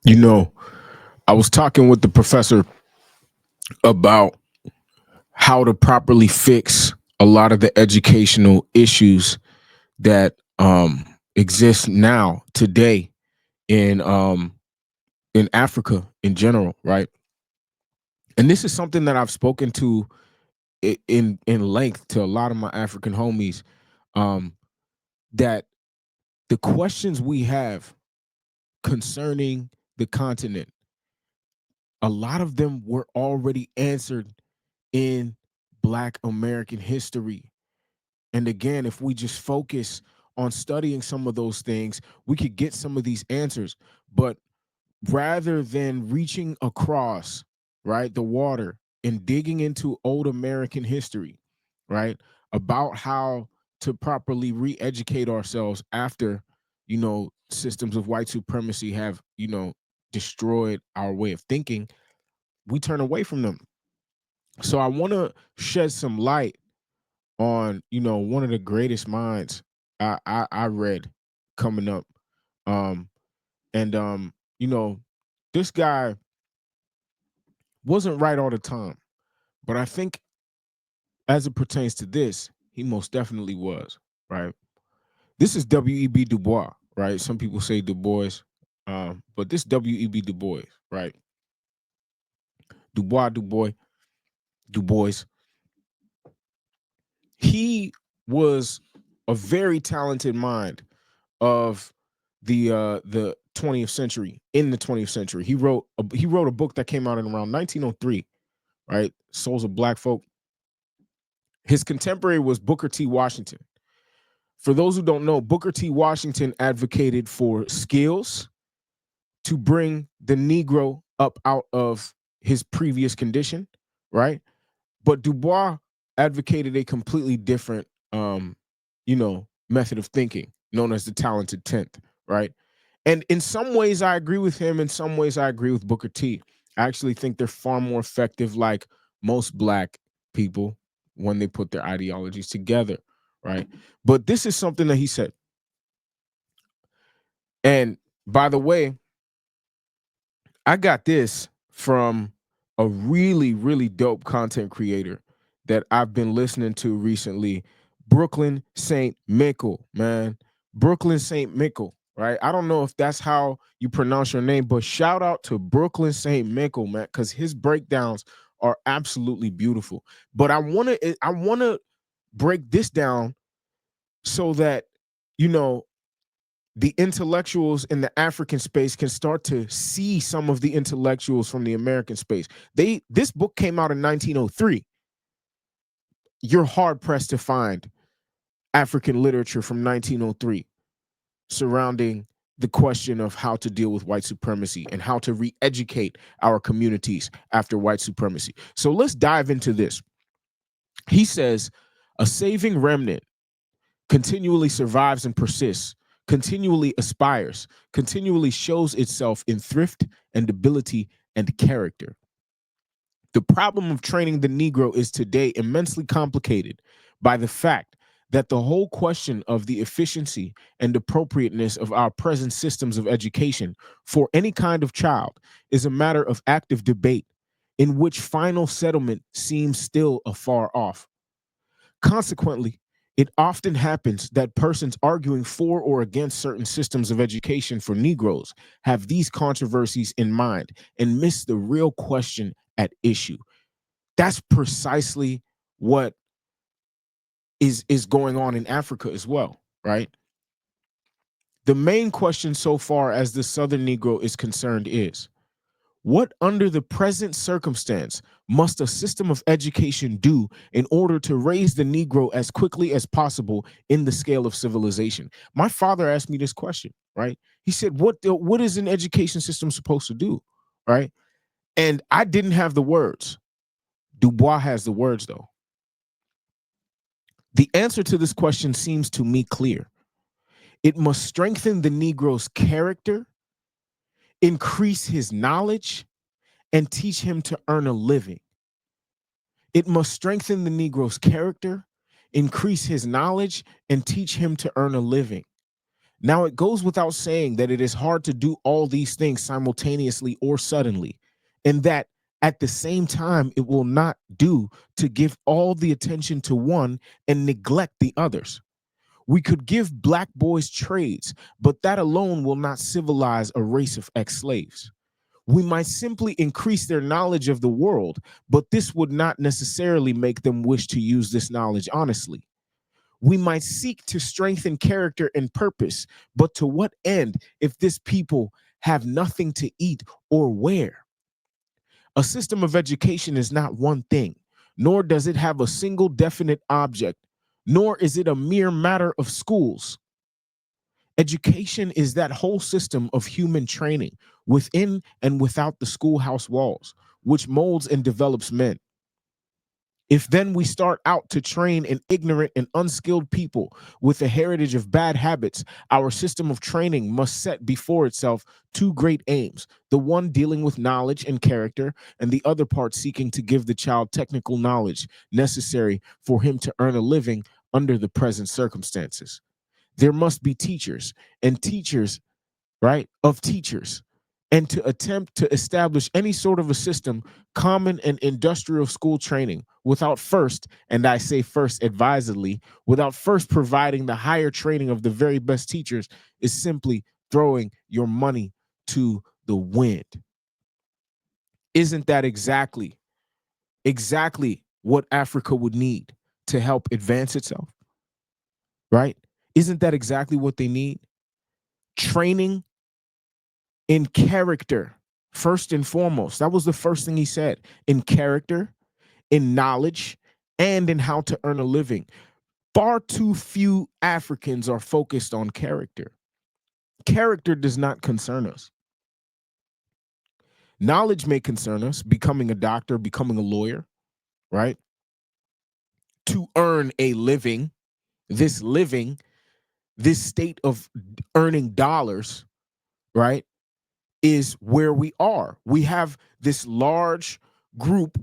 You know, I was talking with the professor about how to properly fix a lot of the educational issues that exist now today in Africa in general, right? And this is something that I've spoken to in length to a lot of my African homies. Um, that the questions we have concerning the continent, a lot of them were already answered in Black American history. And again, if we just focus on studying some of those things, we could get some of these answers. But rather than reaching across, right, the water and digging into old American history, right, about how to properly re-educate ourselves after, systems of white supremacy have, destroyed our way of thinking, we turn away from them. So I want to shed some light on one of the greatest minds I read coming up, um and you know this guy wasn't right all the time, but I think as it pertains to this, he most definitely was right. This is W.E.B. Du Bois, right? Some people say Du Bois, but this W.E.B. Du Bois, right? Du Bois, Du Bois, Du Bois. He was a very talented mind of the 20th century. In the 20th century, he wrote a book that came out in around 1903, right? Souls of Black Folk. His contemporary was Booker T. Washington. For those who don't know, Booker T. Washington advocated for skills to bring the Negro up out of his previous condition, right? But Du Bois advocated a completely different, method of thinking, known as the talented tenth, right? And in some ways, I agree with him. In some ways, I agree with Booker T. I actually think they're far more effective, like most Black people, when they put their ideologies together, right? But this is something that he said. And by the way, I got this from a really, really dope content creator that I've been listening to recently, Brooklyn St. Michael, man. Brooklyn St. Michael, right? I don't know if that's how you pronounce your name, but shout out to Brooklyn St. Michael, man, because his breakdowns are absolutely beautiful. But I wanna break this down so that you know the intellectuals in the African space can start to see some of the intellectuals from the American space. This book came out in 1903. You're hard pressed to find African literature from 1903 surrounding the question of how to deal with white supremacy and how to re-educate our communities after white supremacy. So let's dive into this. He says a saving remnant continually survives and persists, continually aspires, continually shows itself in thrift and ability and character. The problem of training the Negro is today immensely complicated by the fact that the whole question of the efficiency and appropriateness of our present systems of education for any kind of child is a matter of active debate in which final settlement seems still afar off. Consequently, it often happens that persons arguing for or against certain systems of education for Negroes have these controversies in mind and miss the real question at issue. That's precisely what is going on in Africa as well, right? The main question so far as the Southern Negro is concerned is what, under the present circumstance, must a system of education do in order to raise the Negro as quickly as possible in the scale of civilization? My father asked me this question, right? He said, what is an education system supposed to do?" Right? And I didn't have the words. Du Bois has the words, though. The answer to this question seems to me clear. It must strengthen the Negro's character, increase his knowledge, and teach him to earn a living. It must strengthen the Negro's character, increase his knowledge, and teach him to earn a living. Now, it goes without saying that it is hard to do all these things simultaneously or suddenly, and that at the same time, it will not do to give all the attention to one and neglect the others. We could give black boys trades, but that alone will not civilize a race of ex slaves. We might simply increase their knowledge of the world, but this would not necessarily make them wish to use this knowledge honestly. We might seek to strengthen character and purpose, but to what end if this people have nothing to eat or wear? A system of education is not one thing, nor does it have a single definite object, nor is it a mere matter of schools. Education is that whole system of human training within and without the schoolhouse walls, which molds and develops men. If then we start out to train an ignorant and unskilled people with a heritage of bad habits, our system of training must set before itself two great aims, the one dealing with knowledge and character, and the other part seeking to give the child technical knowledge necessary for him to earn a living under the present circumstances. There must be teachers, and teachers, right, of teachers. And to attempt to establish any sort of a system, common and industrial school training, without first, and I say first advisedly, without first providing the higher training of the very best teachers, is simply throwing your money to the wind. Isn't that exactly what Africa would need to help advance itself? Right? Isn't that exactly what they need? Training in character, first and foremost. That was the first thing he said. In character, in knowledge, and in how to earn a living. Far too few Africans are focused on character. Character does not concern us. Knowledge may concern us, becoming a doctor, becoming a lawyer, right? To earn a living, this state of earning dollars, right, is where we are. We have this large group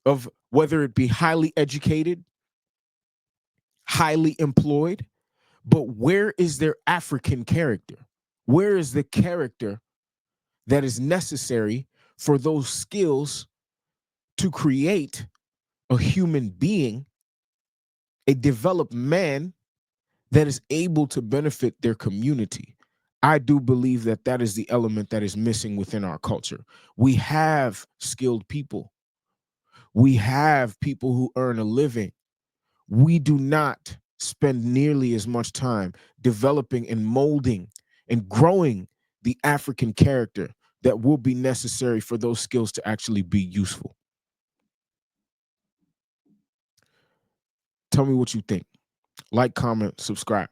of, whether it be highly educated, highly employed, but where is their African character? Where is the character that is necessary for those skills to create a human being, a developed man that is able to benefit their community? I do believe that that is the element that is missing within our culture. We have skilled people. We have people who earn a living. We do not spend nearly as much time developing and molding and growing the African character that will be necessary for those skills to actually be useful. Tell me what you think. Like, comment, subscribe.